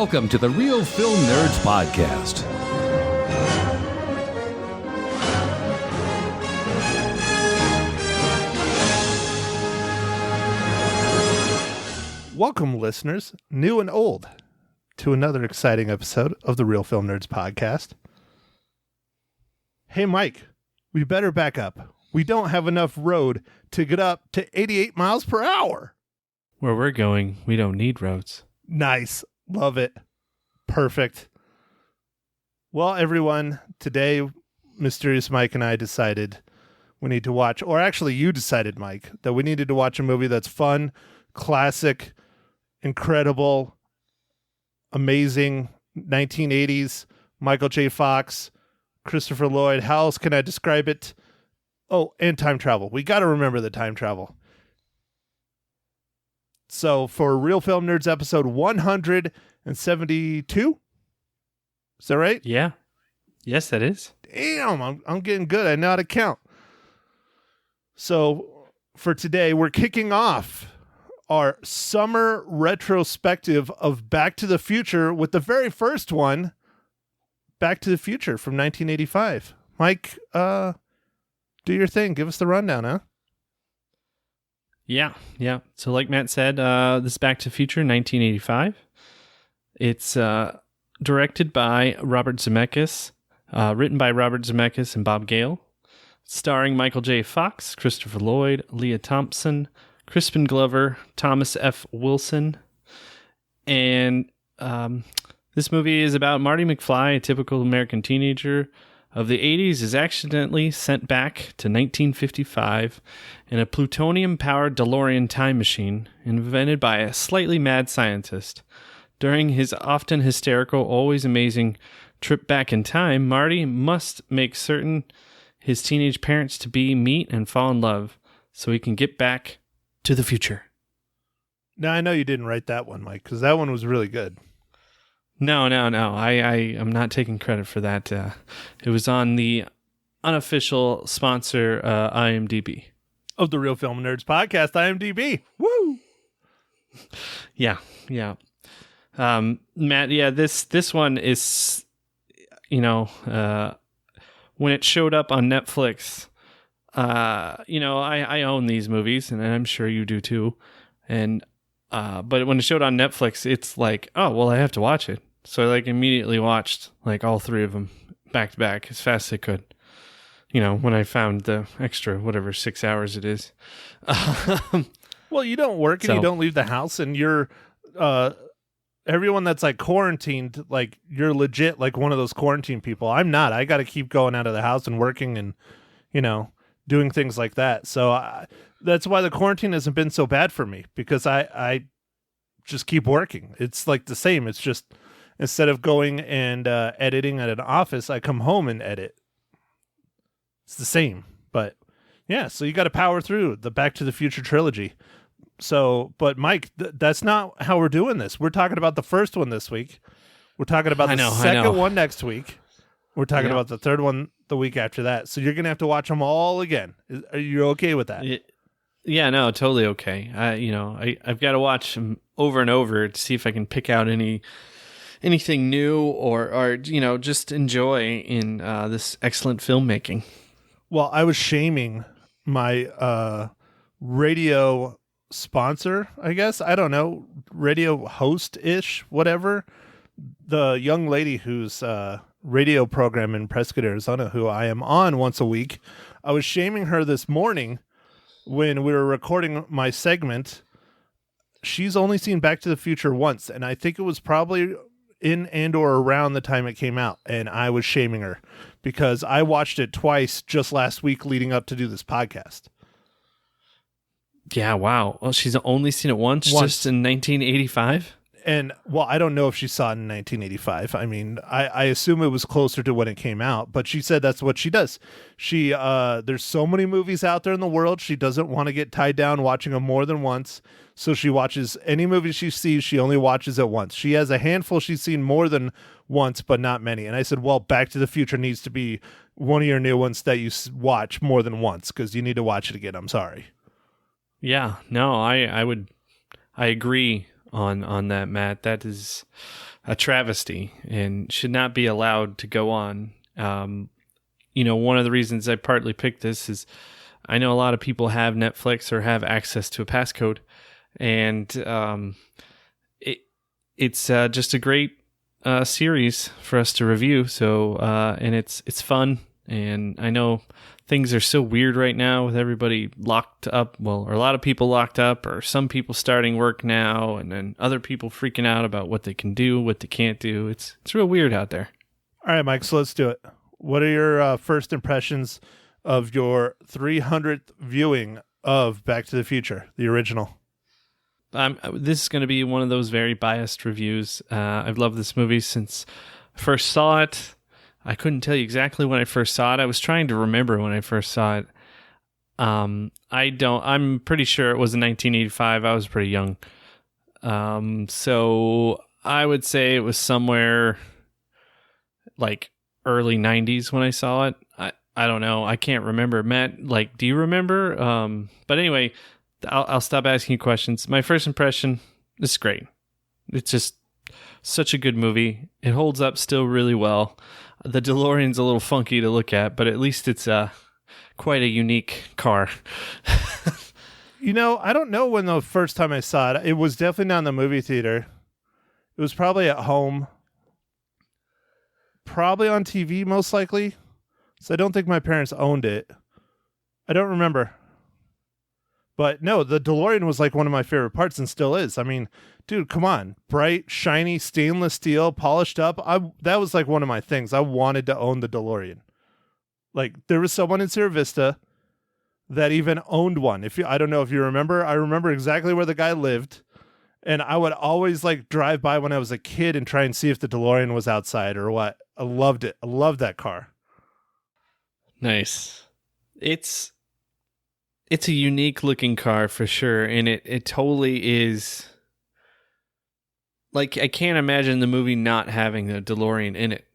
Welcome to the Real Film Nerds Podcast. Welcome, listeners, new and old, to another exciting episode of the Real Film Nerds Podcast. Hey, Mike, we better back up. We don't have enough road to get up to 88 miles per hour. Where we're going, we don't need roads. Nice. Love it. Perfect. Well, everyone, today, Mysterious Mike and I decided we need to watch, or actually you decided, Mike, that we needed to watch a movie that's fun, classic, incredible, amazing, 1980s, Michael J. Fox, Christopher Lloyd. How else can I describe it? Oh, and time travel. We got to remember the time travel. So for Real Film Nerds episode 172, is that right? Yeah. Yes, that is. Damn, I'm getting good. I know how to count. So for today, we're kicking off our summer retrospective of Back to the Future with the very first one, Back to the Future from 1985. Mike, do your thing. Give us the rundown, huh? Yeah. So like Matt said, this is Back to the Future 1985. It's directed by Robert Zemeckis, written by Robert Zemeckis and Bob Gale, starring Michael J. Fox, Christopher Lloyd, Leah Thompson, Crispin Glover, Thomas F. Wilson. And this movie is about Marty McFly, a typical American teenager of the 80s, is accidentally sent back to 1955 in a plutonium-powered DeLorean time machine invented by a slightly mad scientist. During his often hysterical, always amazing trip back in time, Marty must make certain his teenage parents to be meet and fall in love so he can get back to the future. Now, I know you didn't write that one, Mike, because that one was really good. No. I am not taking credit for that. It was on the unofficial sponsor, IMDb. Of the Real Film Nerds Podcast, IMDb. Woo! Yeah. Matt, this one is, when it showed up on Netflix, I own these movies, and I'm sure you do too. And but when it showed on Netflix, it's like, oh, well, I have to watch it. So I immediately watched all three of them back to back as fast as I could. When I found the extra, 6 hours it is. Well, you don't work and you don't leave the house, and you're everyone that's quarantined, you're legit one of those quarantine people. I'm not. I got to keep going out of the house and working and, doing things like that. So that's why the quarantine hasn't been so bad for me, because I just keep working. It's the same. It's just instead of going and editing at an office, I come home and edit. It's the same. But yeah, so you got to power through the Back to the Future trilogy. So, but Mike, that's not how we're doing this. We're talking about the first one this week. We're talking about the second one next week. We're talking about the third one the week after that. So you're going to have to watch them all again. Are you okay with that? Yeah, no, totally okay. I've got to watch them over and over to see if I can pick out anything new or just enjoy in this excellent filmmaking. Well, I was shaming my radio sponsor, I guess. I don't know, radio host-ish, whatever. The young lady whose radio program in Prescott, Arizona, who I am on once a week, I was shaming her this morning when we were recording my segment. She's only seen Back to the Future once, and I think it was probably in and or around the time it came out, and I was shaming her because I watched it twice just last week leading up to do this podcast. Yeah, wow. Well, she's only seen it once. Just in 1985? And, well, I don't know if she saw it in 1985. I mean, I assume it was closer to when it came out, but she said that's what she does. She, there's so many movies out there in the world, she doesn't want to get tied down watching them more than once, so she watches any movie she sees, she only watches it once. She has a handful she's seen more than once, but not many. And I said, well, Back to the Future needs to be one of your new ones that you watch more than once, because you need to watch it again. I'm sorry. Yeah, no, I agree on that, Matt. That is a travesty and should not be allowed to go on. One of the reasons I partly picked this is I know a lot of people have Netflix or have access to a passcode, and it's just a great series for us to review. So and it's fun, and I know things are so weird right now with everybody locked up. Well, or a lot of people locked up, or some people starting work now, and then other people freaking out about what they can do, what they can't do. It's real weird out there. All right, Mike, so let's do it. What are your first impressions of your 300th viewing of Back to the Future, the original? This is going to be one of those very biased reviews. I've loved this movie since I first saw it. I couldn't tell you exactly when I first saw it. I was trying to remember when I first saw it. I'm pretty sure it was in 1985. I was pretty young. So I would say it was somewhere like early 90s when I saw it. I don't know. I can't remember. Matt, do you remember? But anyway, I'll stop asking you questions. My first impression, this is great. It's just such a good movie. It holds up still really well. The DeLorean's a little funky to look at, but at least it's quite a unique car. I don't know when the first time I saw it. It was definitely not in the movie theater. It was probably at home. Probably on TV, most likely. So I don't think my parents owned it. I don't remember. But no, the DeLorean was like one of my favorite parts and still is. I mean, dude, come on. Bright, shiny, stainless steel, polished up. That was like one of my things. I wanted to own the DeLorean. Like, there was someone in Sierra Vista that even owned one. I don't know if you remember. I remember exactly where the guy lived. And I would always drive by when I was a kid and try and see if the DeLorean was outside or what. I loved it. I loved that car. Nice. It's a unique looking car for sure, and it totally is. I can't imagine the movie not having a DeLorean in it.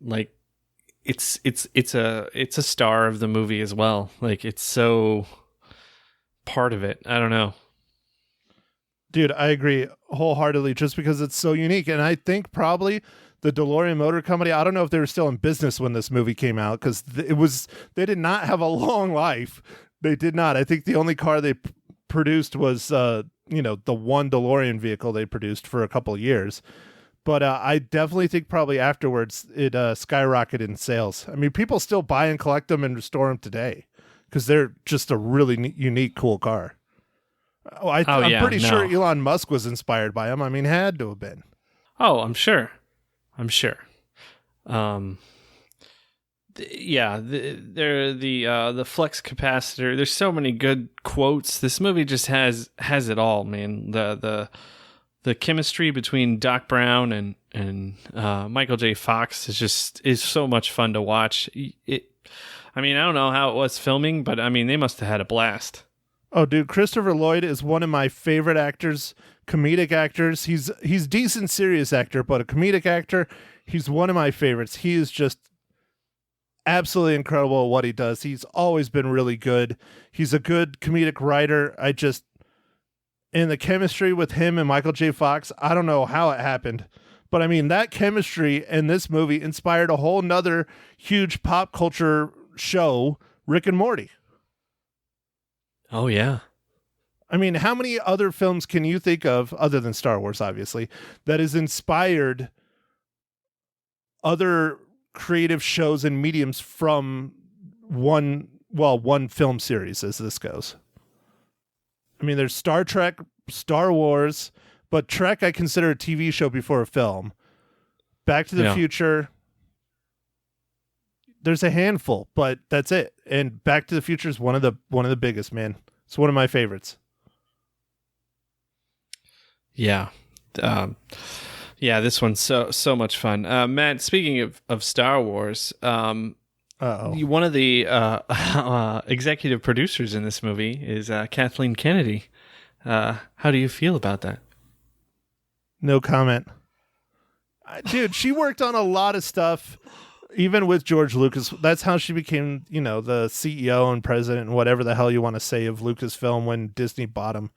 It's a star of the movie as well. It's so part of it. I don't know. Dude, I agree wholeheartedly just because it's so unique. And I think probably the DeLorean Motor Company, I don't know if they were still in business when this movie came out because they did not have a long life. They did not. I think the only car they produced was, the one DeLorean vehicle they produced for a couple of years. But I definitely think probably afterwards it skyrocketed in sales. I mean, people still buy and collect them and restore them today because they're just a really unique, cool car. I'm pretty sure Elon Musk was inspired by them. I mean, had to have been. Oh, I'm sure. The flex capacitor. There's so many good quotes. This movie just has it all, man. The chemistry between Doc Brown and Michael J. Fox is so much fun to watch. I don't know how it was filming, but they must have had a blast. Oh, dude, Christopher Lloyd is one of my favorite actors, comedic actors. He's decent serious actor, but a comedic actor, he's one of my favorites. He is just absolutely incredible at what he does. He's always been really good. He's a good comedic writer. And the chemistry with him and Michael J. Fox, I don't know how it happened, but that chemistry in this movie inspired a whole nother huge pop culture show, Rick and Morty. Oh, yeah. How many other films can you think of, other than Star Wars, obviously, that has inspired other creative shows and mediums from one film series, as this goes? There's Star Trek, Star Wars, but Trek I consider a TV show before a film. Back to the Future, there's a handful, but that's it. And Back to the Future is one of the biggest, man. It's one of my favorites. Yeah. This one's so much fun. Matt, speaking of Star Wars, one of the executive producers in this movie is Kathleen Kennedy. How do you feel about that? No comment. Dude, she worked on a lot of stuff, even with George Lucas. That's how she became, the CEO and president and whatever the hell you want to say of Lucasfilm when Disney bought him.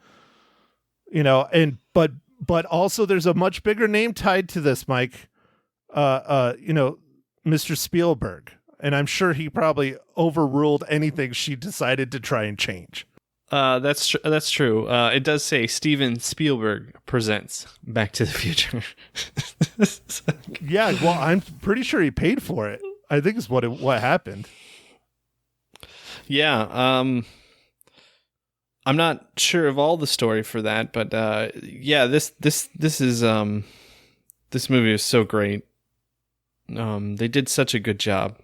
But But also there's a much bigger name tied to this, Mike. Mr. Spielberg. And I'm sure he probably overruled anything she decided to try and change. That's true. It does say Steven Spielberg presents Back to the Future. Yeah, well, I'm pretty sure he paid for it. I think is what happened. Yeah, I'm not sure of all the story for that, but yeah, this movie is so great. They did such a good job.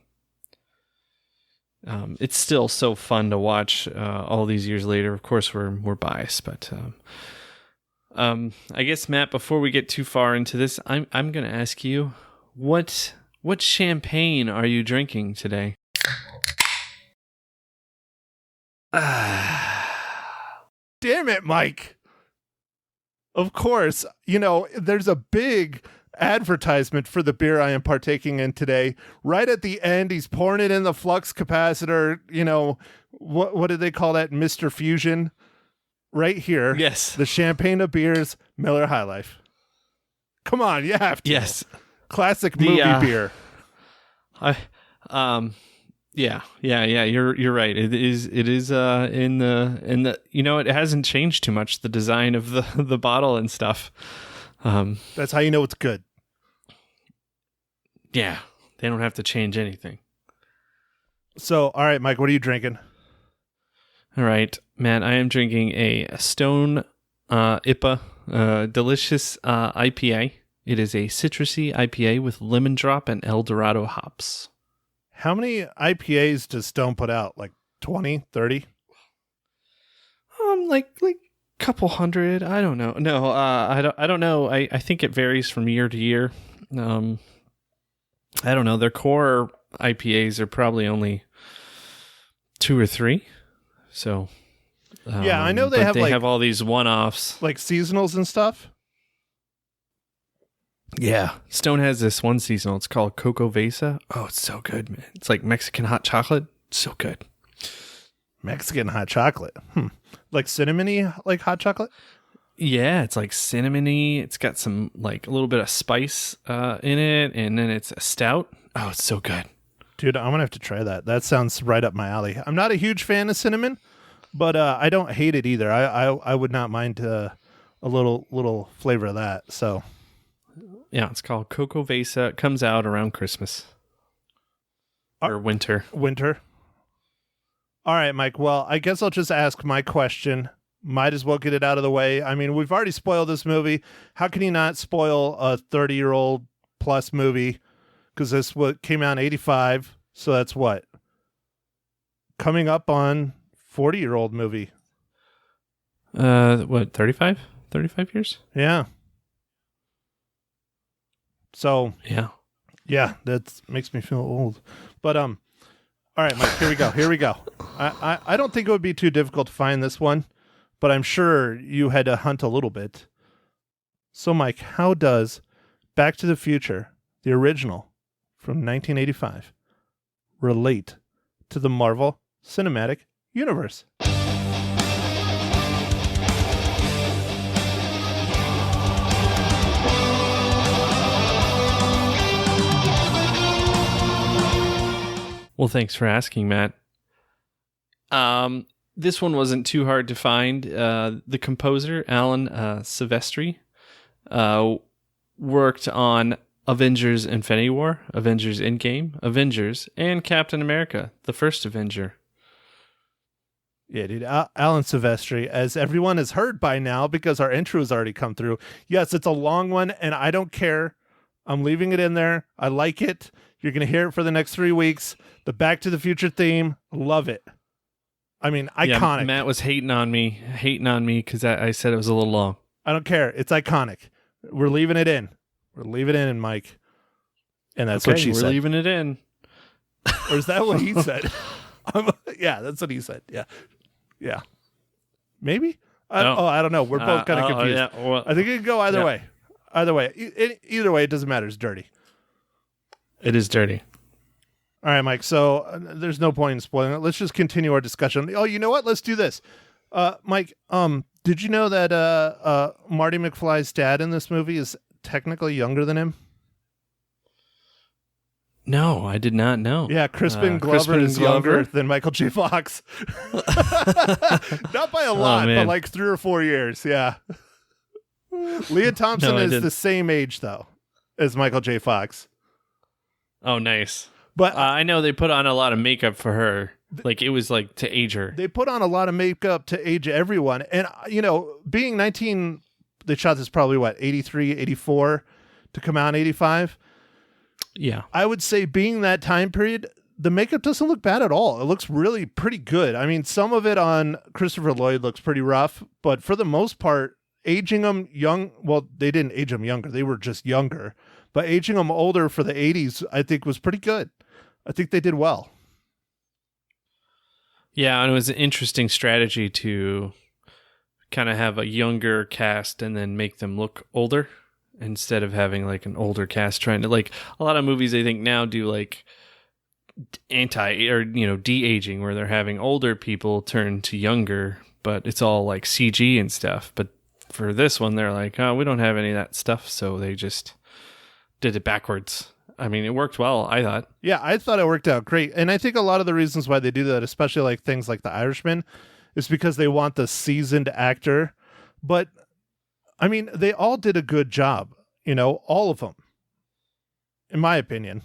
It's still so fun to watch all these years later. Of course, we're biased, but I guess, Matt, before we get too far into this, I'm going to ask you, what champagne are you drinking today? Damn it, Mike. Of course, there's a big advertisement for the beer I am partaking in today. Right at the end, he's pouring it in the flux capacitor. What do they call that? Mr. Fusion. Right here. Yes. The champagne of beers, Miller High Life. Come on, you have to. Yes. Classic movie beer. Yeah. You're right. It is in the it hasn't changed too much, the design of the bottle and stuff. That's how you know it's good. Yeah, they don't have to change anything. So, all right, Mike, what are you drinking? All right, Matt, I am drinking a Stone IPA, delicious IPA. It is a citrusy IPA with lemon drop and El Dorado hops. How many IPAs does Stone put out? Like 20, 30? Like couple hundred. I don't know. No, I don't know. I think it varies from year to year. I don't know. Their core IPAs are probably only 2 or 3. So yeah, I know they have all these one-offs, like seasonals and stuff. Yeah, Stone has this one seasonal. It's called Coco Vesa. Oh, it's so good, man. It's like Mexican hot chocolate. So good. Mexican hot chocolate. Like cinnamony, like hot chocolate? Yeah, it's like cinnamony. It's got some like a little bit of spice in it, and then it's a stout. Oh, it's so good. Dude, I'm going to have to try that. That sounds right up my alley. I'm not a huge fan of cinnamon, but I don't hate it either. I would not mind a little flavor of that. So, yeah, it's called Coco Vesa. It comes out around Christmas or winter. Winter. All right, Mike. Well, I guess I'll just ask my question. Might as well get it out of the way. I mean, we've already spoiled this movie. How can you not spoil a 30-year-old plus movie? Because this came out in 85. So that's what? Coming up on 40-year-old movie. What, 35? 35 years? Yeah. So yeah, that makes me feel old. But all right, Mike, here we go. I don't think it would be too difficult to find this one, but I'm sure you had to hunt a little bit. So, Mike, how does Back to the Future, the original from 1985, relate to the Marvel Cinematic Universe? Well, thanks for asking, Matt. This one wasn't too hard to find. The composer, Alan Silvestri, worked on Avengers Infinity War, Avengers Endgame, Avengers, and Captain America, the first Avenger. Yeah, dude. Alan Silvestri, as everyone has heard by now because our intro has already come through. Yes, it's a long one, and I don't care. I'm leaving it in there. I like it. You're going to hear it for the next 3 weeks. The Back to the Future theme, love it. I mean, iconic. Yeah, Matt was hating on me because I said it was a little long. I don't care. It's iconic. We're leaving it in. We're leaving it in, Mike. And that's what she said. We're leaving it in. Or is that what he said? Yeah, that's what he said. Yeah. Maybe? I don't know. We're both kind of confused. Yeah, well, I think it could go either way. Either way. Either way, it doesn't matter. It's dirty. It is dirty. All right, Mike. So there's no point in spoiling it. Let's just continue our discussion. Oh, you know what? Let's do this. Mike, Did you know that Marty McFly's dad in this movie is technically younger than him? No, I did not know. Yeah, Crispin Glover is younger than Michael J. Fox. Not by a lot, but like 3 or 4 years. Yeah. Leah Thompson is the same age, though, as Michael J. Fox. Oh, nice. But I know they put on a lot of makeup for her. Like, it was like to age her. They put on a lot of makeup to age everyone. And, being 19, they shot this probably, 83, 84 to come out in 85? Yeah. I would say being that time period, the makeup doesn't look bad at all. It looks really pretty good. I mean, some of it on Christopher Lloyd looks pretty rough, but for the most part, aging them young, well, they didn't age them younger. They were just younger. But aging them older for the 80s, I think, was pretty good. I think they did well. Yeah, and it was an interesting strategy to kind of have a younger cast and then make them look older instead of having like an older cast trying to, like, a lot of movies I think now do like de-aging, where they're having older people turn to younger, but it's all like CG and stuff. But for this one, they're like, oh, we don't have any of that stuff, so they just did it backwards. I mean, it worked well, I thought. Yeah, I thought it worked out great. And I think a lot of the reasons why they do that, especially like things like The Irishman, is because they want the seasoned actor. But, I mean, they all did a good job, all of them, in my opinion.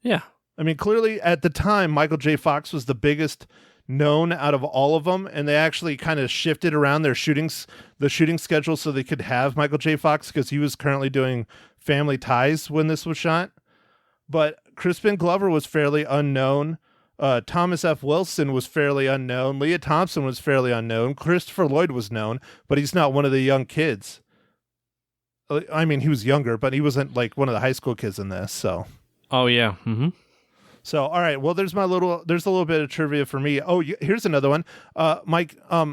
Yeah. I mean, clearly at the time, Michael J. Fox was the biggest known out of all of them, and they actually kind of shifted around the shooting schedule so they could have Michael J. Fox because he was currently doing Family Ties when this was shot. But Crispin Glover was fairly unknown. Thomas F. Wilson was fairly unknown. Leah Thompson was fairly unknown. Christopher Lloyd was known, but he's not one of the young kids. I mean, he was younger, but he wasn't like one of the high school kids in this. So. Oh yeah. Mm-hmm. So, all right. Well, there's a little bit of trivia for me. Oh, here's another one. Mike, a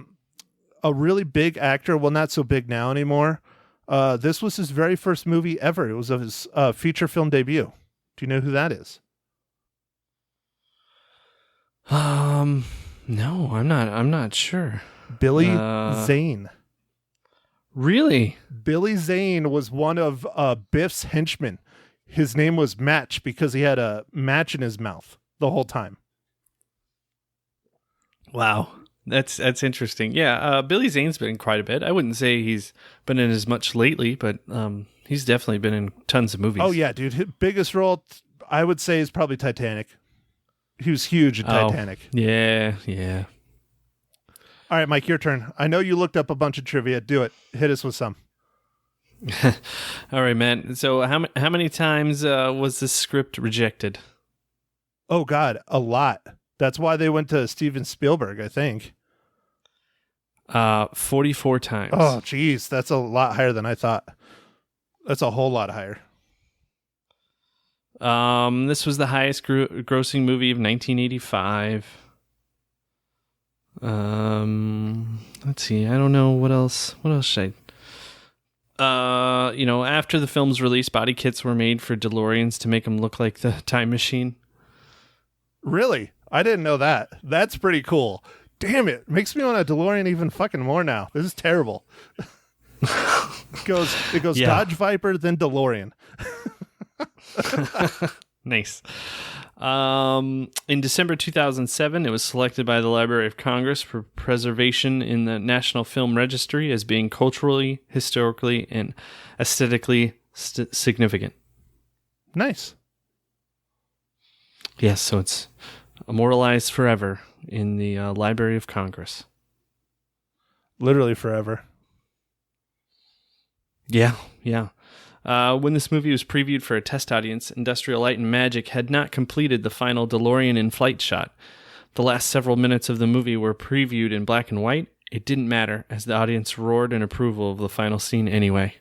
really big actor. Well, not so big now anymore. This was his very first movie ever. It was of his feature film debut. Do you know who that is? No, I'm not sure. Billy Zane. Really? Billy Zane was one of Biff's henchmen. His name was Match because he had a match in his mouth the whole time. Wow. That's interesting. Yeah, Billy Zane's been in quite a bit. I wouldn't say he's been in as much lately, but he's definitely been in tons of movies. Oh, yeah, dude. His biggest role, I would say, is probably Titanic. He was huge in Titanic. Yeah. All right, Mike, your turn. I know you looked up a bunch of trivia. Do it. Hit us with some. All right, man. So how many times was this script rejected? Oh, God, a lot. That's why they went to Steven Spielberg, I think. 44 times. Oh, geez. That's a lot higher than I thought. That's a whole lot higher. This was the highest grossing movie of 1985. Let's see. I don't know what else. What else should I? After the film's release, body kits were made for DeLoreans to make them look like the time machine. Really? I didn't know that. That's pretty cool. Damn it. Makes me want a DeLorean even fucking more now. This is terrible. It goes yeah. Dodge Viper, then DeLorean. Nice. In December 2007, it was selected by the Library of Congress for preservation in the National Film Registry as being culturally, historically, and aesthetically significant. Nice. Yes, so it's immortalized forever in the Library of Congress. Literally forever. Yeah. When this movie was previewed for a test audience, Industrial Light and Magic had not completed the final DeLorean in flight shot. The last several minutes of the movie were previewed in black and white. It didn't matter, as the audience roared in approval of the final scene anyway.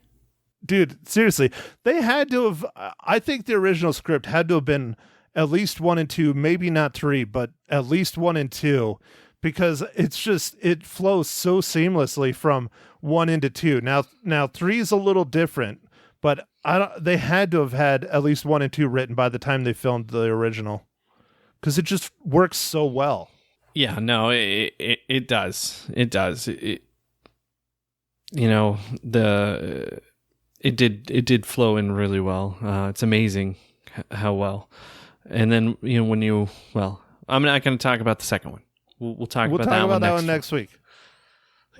Dude, seriously, they had to have... I think the original script had to have been at least 1 and 2, maybe not 3, but at least 1 and 2, because it flows so seamlessly from 1 into 2. Now 3 is a little different, but they had to have had at least 1 and 2 written by the time they filmed the original, because it just works so well. Yeah, no, it does. It does. it did flow in really well. It's amazing how well. And then I'm not going to talk about the second one. We'll talk about that one next week.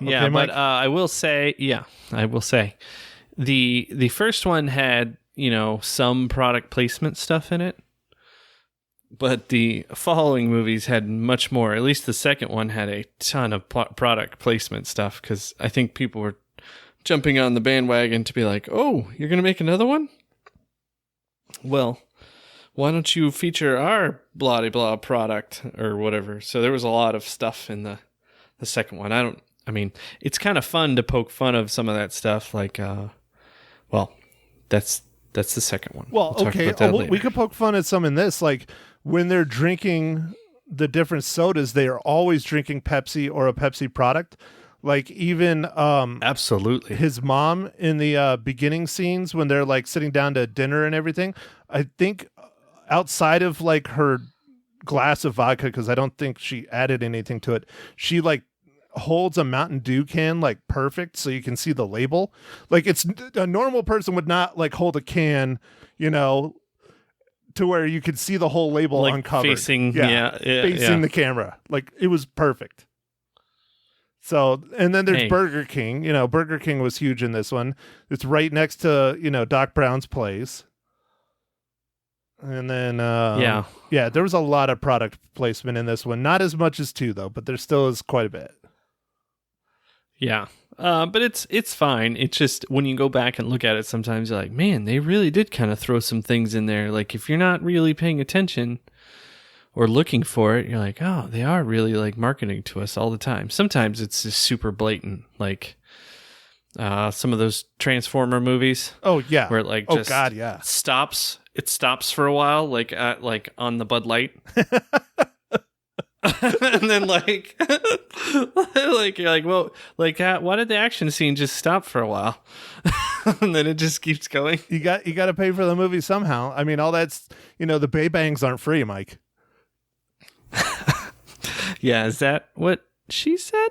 Yeah, okay, but I will say, the first one had some product placement stuff in it, but the following movies had much more. At least the second one had a ton of product placement stuff, because I think people were jumping on the bandwagon to be like, "Oh, you're going to make another one? Well, why don't you feature our blah blah product or whatever?" So there was a lot of stuff in the second one. I mean, it's kind of fun to poke fun of some of that stuff. Like, that's the second one. Well, okay, we could poke fun at some in this. Like, when they're drinking the different sodas, they are always drinking Pepsi or a Pepsi product. Like, even absolutely, his mom in the beginning scenes when they're like sitting down to dinner and everything. I think outside of like her glass of vodka, because I don't think she added anything to it, she like holds a Mountain Dew can like perfect so you can see the label. Like, it's a normal person would not like hold a can, to where you could see the whole label like uncovered, facing the camera. Like, it was perfect. So, and then there's Burger King. Burger King was huge in this one. It's right next to Doc Brown's place. And then there was a lot of product placement in this one. Not as much as 2 though, but there still is quite a bit. Yeah. But it's fine. It's just when you go back and look at it, sometimes you're like, man, they really did kind of throw some things in there. Like, if you're not really paying attention or looking for it, you're like, oh, they are really like marketing to us all the time. Sometimes it's just super blatant, like some of those Transformer movies. Oh yeah, where it like just stops. It stops for a while, like on the Bud Light. And then like you're like, well, like why did the action scene just stop for a while? And then it just keeps going. You got to pay for the movie somehow. I mean, all that's the Bay Bangs aren't free, Mike. Yeah, is that what she said?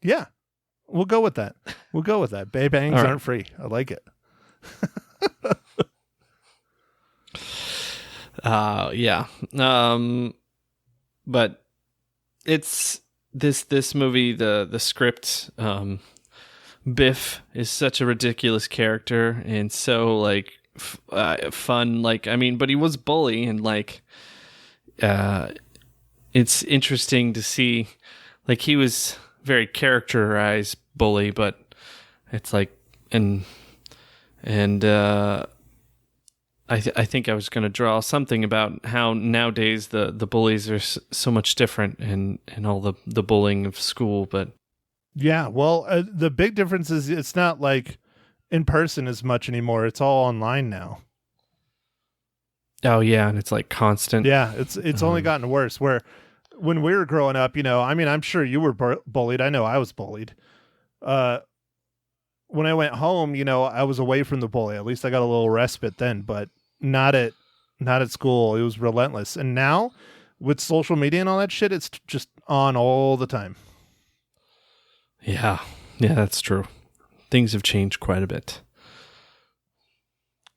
Yeah, we'll go with that. Bay Bangs aren't free. I like it. Yeah. But it's this movie, the script, Biff is such a ridiculous character and so like fun. Like, I mean, but he was bully, and like, it's interesting to see, like, he was very characterized bully, but it's like, and I think I was going to draw something about how nowadays the bullies are so much different and all the bullying of school, but yeah, well, the big difference is it's not like in person as much anymore. It's all online now. Oh yeah, and it's like constant. Yeah, it's only gotten worse. Where when we were growing up, I mean, I'm sure you were bullied. I know I was bullied. When I went home, I was away from the bully. At least I got a little respite then, but not at school. It was relentless. And now with social media and all that shit, it's just on all the time. Yeah, that's true. Things have changed quite a bit.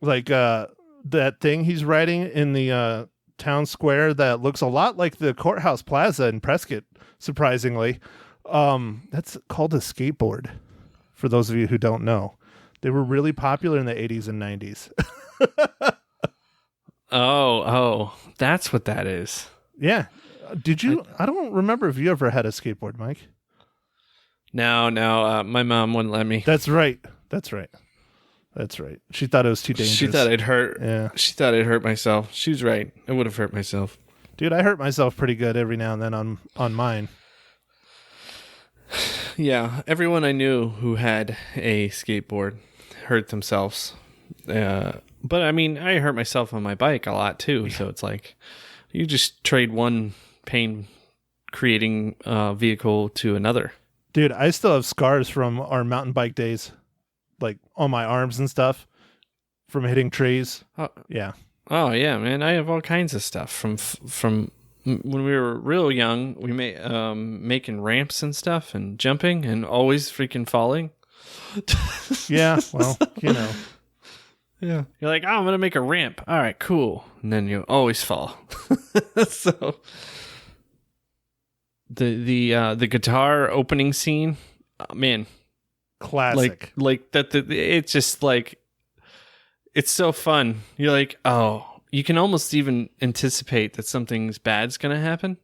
Like that thing he's writing in the town square that looks a lot like the courthouse plaza in Prescott, surprisingly. That's called a skateboard, for those of you who don't know. They were really popular in the 80s and 90s. Oh, that's what that is. Yeah. Did you? I don't remember if you ever had a skateboard, Mike. No, my mom wouldn't let me. That's right. She thought it was too dangerous. She thought I'd hurt. Yeah. She thought I'd hurt myself. She was right. I would have hurt myself. Dude, I hurt myself pretty good every now and then on mine. Yeah, everyone I knew who had a skateboard hurt themselves. But I mean, I hurt myself on my bike a lot too. So it's like you just trade one pain-creating vehicle to another. Dude, I still have scars from our mountain bike days, like on my arms and stuff, from hitting trees. Yeah. Oh yeah, man! I have all kinds of stuff from when we were real young, we made making ramps and stuff and jumping and always freaking falling. Yeah, well, you know. Yeah. You're like, oh, I'm going to make a ramp. All right, cool. And then you always fall. So the guitar opening scene, oh, man, classic. Like that it's just like it's so fun. You're like, oh, you can almost even anticipate that something's bad's going to happen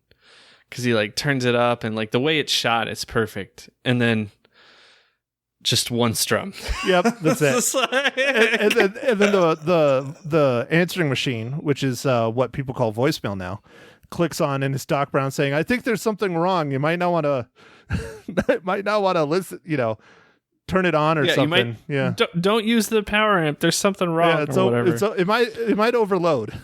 cuz he like turns it up and like the way it's shot is perfect. And then just one strum. Yep, that's it. and then the answering machine, which is what people call voicemail now, clicks on, and it's Doc Brown saying, "I think there's something wrong. You might not want to listen. You know, turn it on or something. Don't use the power amp. There's something wrong or whatever. It might overload."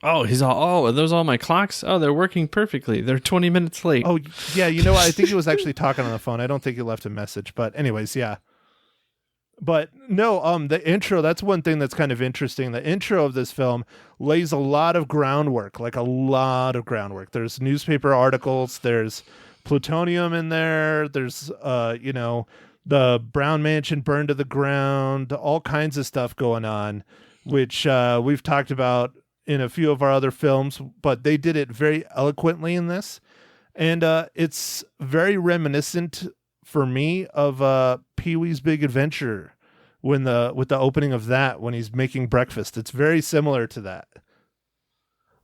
Oh, he's all, are those all my clocks? Oh, they're working perfectly. They're 20 minutes late. Oh, yeah. You know what? I think he was actually talking on the phone. I don't think he left a message. But anyways, yeah. But no, the intro, that's one thing that's kind of interesting. The intro of this film lays a lot of groundwork, like a lot of groundwork. There's newspaper articles. There's plutonium in there. There's, the Brown Mansion burned to the ground, all kinds of stuff going on, which we've talked about in a few of our other films, but they did it very eloquently in this. And it's very reminiscent for me of Pee-wee's Big Adventure with the opening of that, when he's making breakfast. It's very similar to that.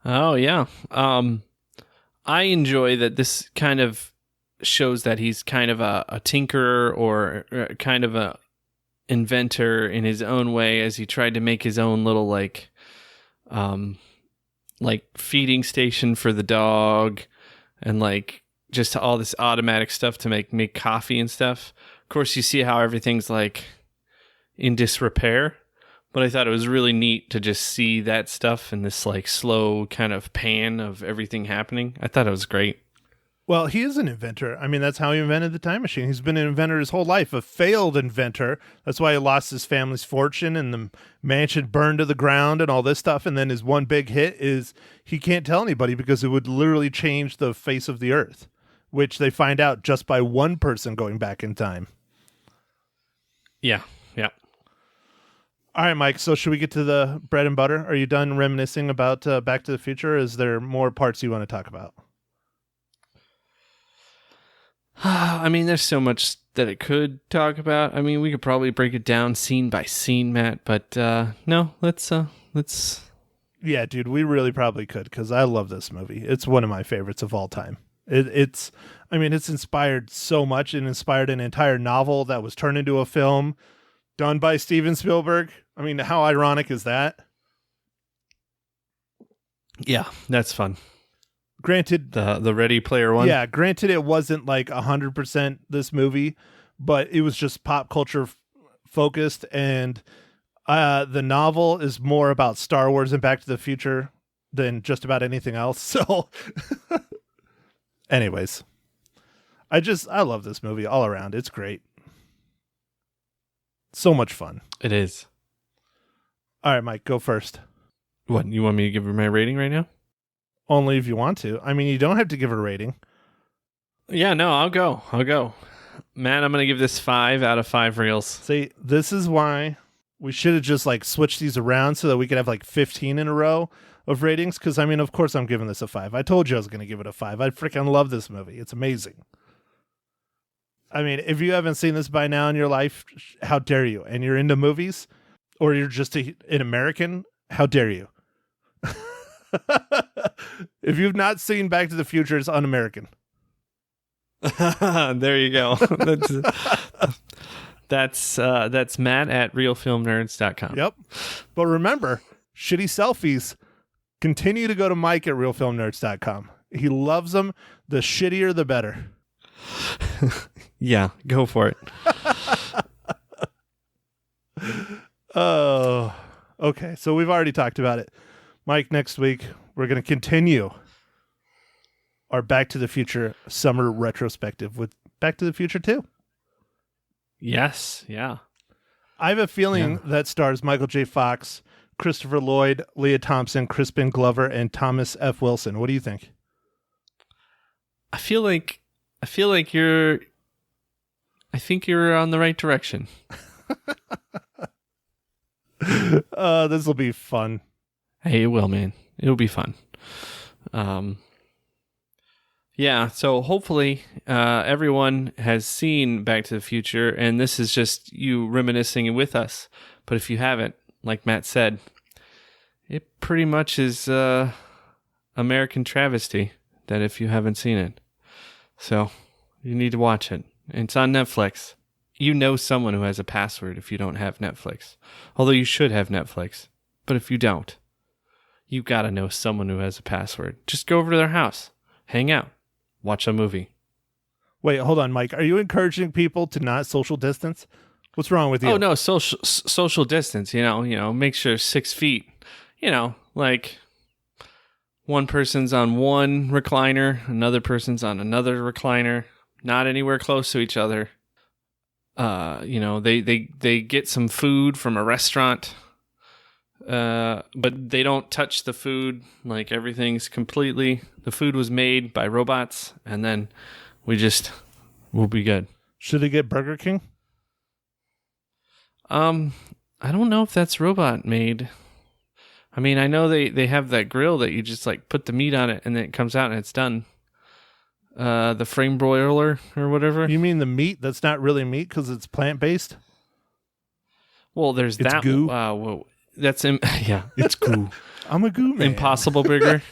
Oh, yeah. I enjoy that this kind of shows that he's kind of a tinkerer or kind of a inventor in his own way, as he tried to make his own little like feeding station for the dog, and like just all this automatic stuff to make coffee and stuff. Of course, you see how everything's like in disrepair, but I thought it was really neat to just see that stuff in this like slow kind of pan of everything happening. I thought it was great. Well, he is an inventor. I mean, that's how he invented the time machine. He's been an inventor his whole life, a failed inventor. That's why he lost his family's fortune and the mansion burned to the ground and all this stuff. And then his one big hit is he can't tell anybody because it would literally change the face of the earth, which they find out just by one person going back in time. Yeah. All right, Mike, so should we get to the bread and butter? Are you done reminiscing about Back to the Future? Is there more parts you want to talk about? I mean, there's so much that it could talk about. I mean, we could probably break it down scene by scene, Matt, but no, let's Yeah, dude, we really probably could, because I love this movie. It's one of my favorites of all time. It's inspired so much. It inspired an entire novel that was turned into a film done by Steven Spielberg. I mean, how ironic is that? Yeah, that's fun. Granted, the Ready Player One. Yeah, granted, it wasn't like 100% this movie, but it was just pop culture focused, and the novel is more about Star Wars and Back to the Future than just about anything else. So, anyways, I love this movie all around. It's great. So much fun. It is. All right, Mike, go first. What, you want me to give her my rating right now? Only if you want to. I mean, you don't have to give it a rating. Yeah, no, I'll go. Matt, I'm going to give this 5 out of 5 reels. See, this is why we should have just like switched these around so that we could have like 15 in a row of ratings. Because, I mean, of course I'm giving this a 5. I told you I was going to give it a 5. I freaking love this movie. It's amazing. I mean, if you haven't seen this by now in your life, how dare you? And you're into movies, or you're just an American, how dare you? If you've not seen Back to the Future, it's un-American. There you go. That's Matt at realfilmnerds.com. Yep. But remember, shitty selfies continue to go to Mike at realfilmnerds.com. He loves them. The shittier, the better. Yeah, go for it. Oh, okay. So we've already talked about it. Mike, next week, we're going to continue our Back to the Future summer retrospective with Back to the Future 2. Yes, yeah. I have a feeling that stars Michael J. Fox, Christopher Lloyd, Leah Thompson, Crispin Glover, and Thomas F. Wilson. What do you think? I think you're on the right direction. This will be fun. Hey, it will, man. It'll be fun. Yeah, so hopefully everyone has seen Back to the Future, and this is just you reminiscing with us. But if you haven't, like Matt said, it pretty much is American travesty that if you haven't seen it. So you need to watch it. It's on Netflix. You know someone who has a password if you don't have Netflix. Although you should have Netflix. But if you don't, you gotta know someone who has a password. Just go over to their house, hang out, watch a movie. Wait, hold on, Mike. Are you encouraging people to not social distance? What's wrong with you? Oh no, social distance. You know, make sure 6 feet. You know, like one person's on one recliner, another person's on another recliner, not anywhere close to each other. You know, they get some food from a restaurant, but they don't touch the food. Like everything's the food was made by robots, and then we'll be good. Should they get Burger King? I don't know if that's robot made. I mean, I know they have that grill that you just like put the meat on it and then it comes out and it's done. The frame broiler or whatever. You mean the meat that's not really meat because it's plant-based? Well, there's it's that. Goo. Well, that's yeah, it's goo. I'm a goo man. Impossible Burger.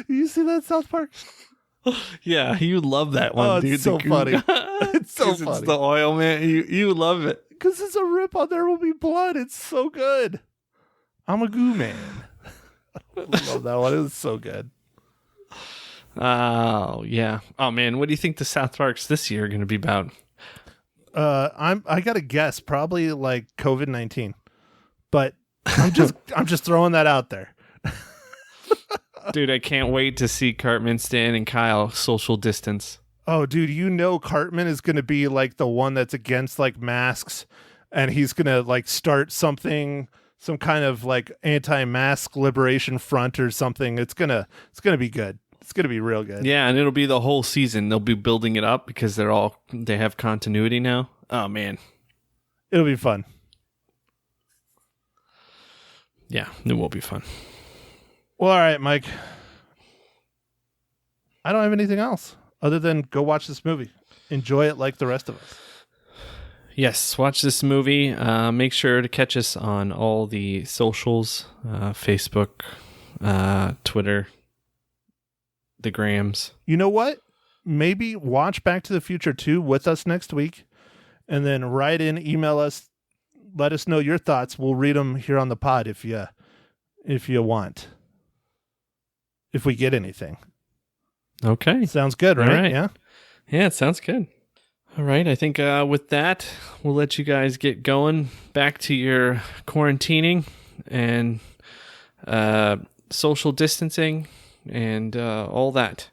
You see that South Park? Yeah, you love that one, dude. It's so funny. It's so funny. It's the oil, man. You love it. Because it's a rip on There Will Be Blood. It's so good. I'm a goo man. I love that one. It was so good. Oh, yeah. Oh, man. What do you think the South Parks this year are going to be about? I got to guess. Probably like COVID-19. But I'm just throwing that out there. Dude, I can't wait to see Cartman, Stan, and Kyle social distance. Oh, dude, you know Cartman is going to be like the one that's against like masks, and he's going to like start some kind of like anti-mask liberation front or something. It's going to be good. It's going to be real good. Yeah, and it'll be the whole season. They'll be building it up because they have continuity now. Oh, man. It'll be fun. Yeah, it will be fun. Well, all right, Mike. I don't have anything else other than go watch this movie. Enjoy it like the rest of us. Yes, watch this movie. Make sure to catch us on all the socials, Facebook, Twitter, the Grams. You know what? Maybe watch Back to the Future 2 with us next week, and then write in, email us, let us know your thoughts. We'll read them here on the pod if you want. If we get anything. Okay. Sounds good, right? All right. Yeah? Yeah, it sounds good. All right. I think with that, we'll let you guys get going back to your quarantining and social distancing and all that.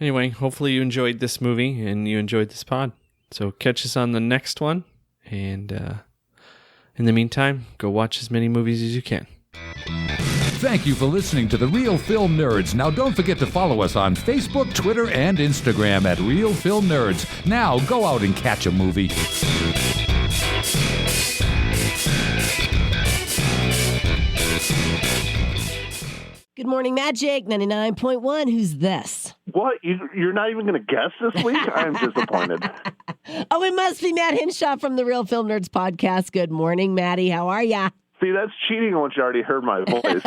Anyway, hopefully you enjoyed this movie and you enjoyed this pod. So catch us on the next one. And in the meantime, go watch as many movies as you can. Thank you for listening to The Real Film Nerds. Now don't forget to follow us on Facebook, Twitter, and Instagram at Real Film Nerds. Now go out and catch a movie. Good morning, Magic 99.1. Who's this? What? You're not even going to guess this week? I'm disappointed. Oh, it must be Matt Hinshaw from the Real Film Nerds podcast. Good morning, Maddie. How are ya? See, that's cheating once you already heard my voice.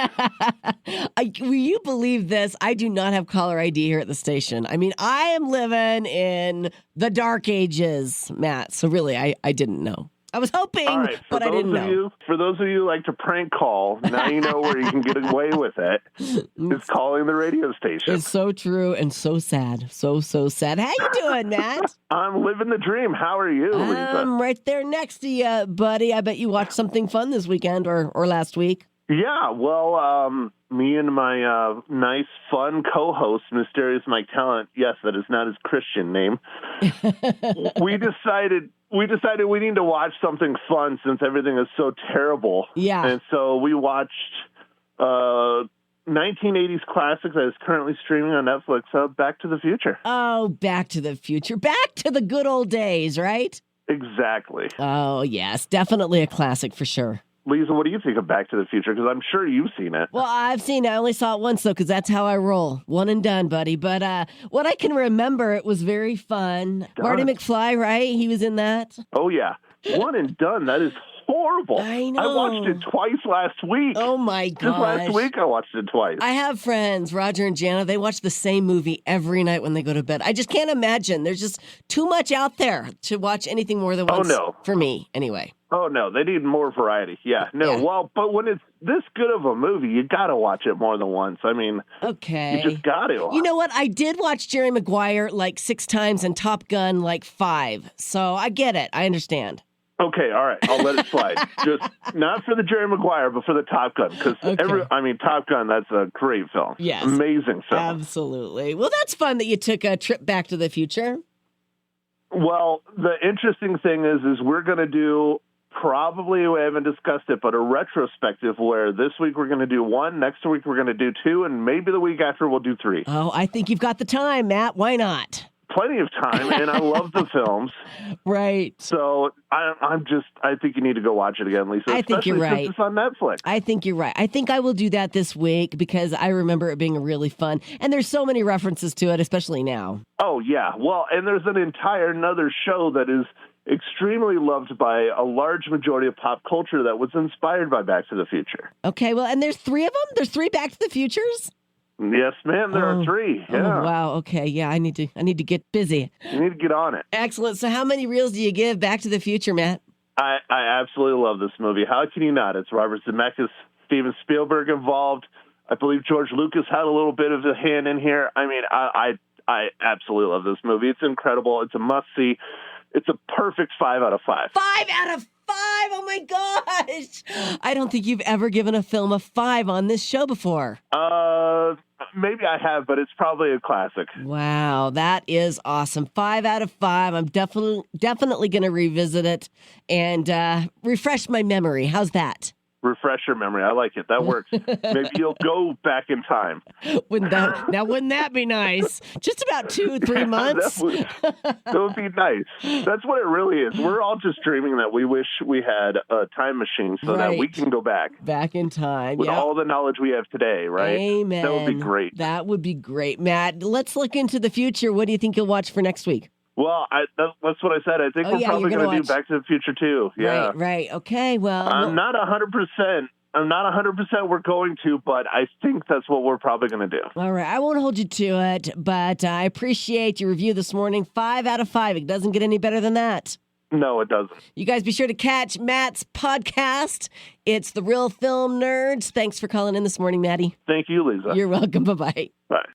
Will you believe this? I do not have caller ID here at the station. I mean, I am living in the dark ages, Matt. So really, I didn't know. I was hoping, right, but I didn't know. For those of you who like to prank call, now you know where you can get away with it. It's calling the radio station. It's so true and so sad. So sad. How you doing, Matt? I'm living the dream. How are you, Lisa? I'm right there next to you, buddy. I bet you watched something fun this weekend or last week. Yeah, well, me and my nice, fun co-host, Mysterious Mike Talent, yes, that is not his Christian name, we decided we decided we need to watch something fun since everything is so terrible. Yeah. And so we watched 1980s classic that is currently streaming on Netflix, Back to the Future. Oh, Back to the Future. Back to the good old days, right? Exactly. Oh, yes. Definitely a classic for sure. Lisa, what do you think of Back to the Future? Because I'm sure you've seen it. Well, I've seen it. I only saw it once, though, because that's how I roll. One and done, buddy. But what I can remember, it was very fun. Marty McFly, right? He was in that. Oh, yeah. One and done. That is horrible. I know. I watched it twice last week. Oh, my gosh. Just last week I watched it twice. I have friends, Roger and Jana, they watch the same movie every night when they go to bed. I just can't imagine. There's just too much out there to watch anything more than once. Oh, no. For me, anyway. Oh, no, they need more variety. Yeah, no, Yeah. Well, but when it's this good of a movie, you got to watch it more than once. I mean, Okay. you just got to. You know what? I did watch Jerry Maguire like 6 times and Top Gun like 5. So I get it. I understand. Okay, all right, I'll let it slide. Just not for the Jerry Maguire, but for the Top Gun, because Top Gun, that's a great film. Yes. Amazing film. Absolutely. Well, that's fun that you took a trip back to the future. Well, the interesting thing is we're going to do, probably, we haven't discussed it, but a retrospective where this week we're going to do 1, next week we're going to do 2, and maybe the week after we'll do 3. Oh, I think you've got the time, Matt. Why not? Plenty of time, and I love the films. Right. So I think you need to go watch it again, Lisa. I think you're right. Since it's on Netflix. I think you're right. I think I will do that this week because I remember it being really fun. And there's so many references to it, especially now. Oh, yeah. Well, and there's an entire another show that is extremely loved by a large majority of pop culture that was inspired by Back to the Future. Okay, well, and there's 3 of them? There's 3 Back to the Futures? Yes, ma'am. There are 3. Yeah. Oh, wow. Okay. Yeah, I need to get busy. You need to get on it. Excellent. So how many reels do you give Back to the Future, Matt? I absolutely love this movie. How can you not? It's Robert Zemeckis, Steven Spielberg involved. I believe George Lucas had a little bit of a hand in here. I mean, I absolutely love this movie. It's incredible. It's a must-see. It's a perfect 5 out of 5. 5 out of 5. Oh my gosh. I don't think you've ever given a film a 5 on this show before. Maybe I have, but it's probably a classic. Wow, that is awesome. 5 out of 5. I'm definitely going to revisit it and refresh my memory. How's that? Refresh your memory. I like it. That works. Maybe you'll go back in time. Wouldn't that be nice? Just about 2-3 months. that would be nice. That's what it really is. We're all just dreaming that we wish we had a time machine so that we can go back in time with all the knowledge we have today, right? Amen. That would be great. That would be great. Matt, let's look into the future. What do you think you'll watch for next week? Well, that's what I said. I think we're probably going to do Back to the Future too. Yeah. Right. Okay. Well, I'm not 100%. I'm not 100% we're going to, but I think that's what we're probably going to do. All right. I won't hold you to it, but I appreciate your review this morning. 5 out of 5. It doesn't get any better than that. No, it doesn't. You guys be sure to catch Matt's podcast. It's The Real Film Nerds. Thanks for calling in this morning, Maddie. Thank you, Lisa. You're welcome. Bye-bye. Bye.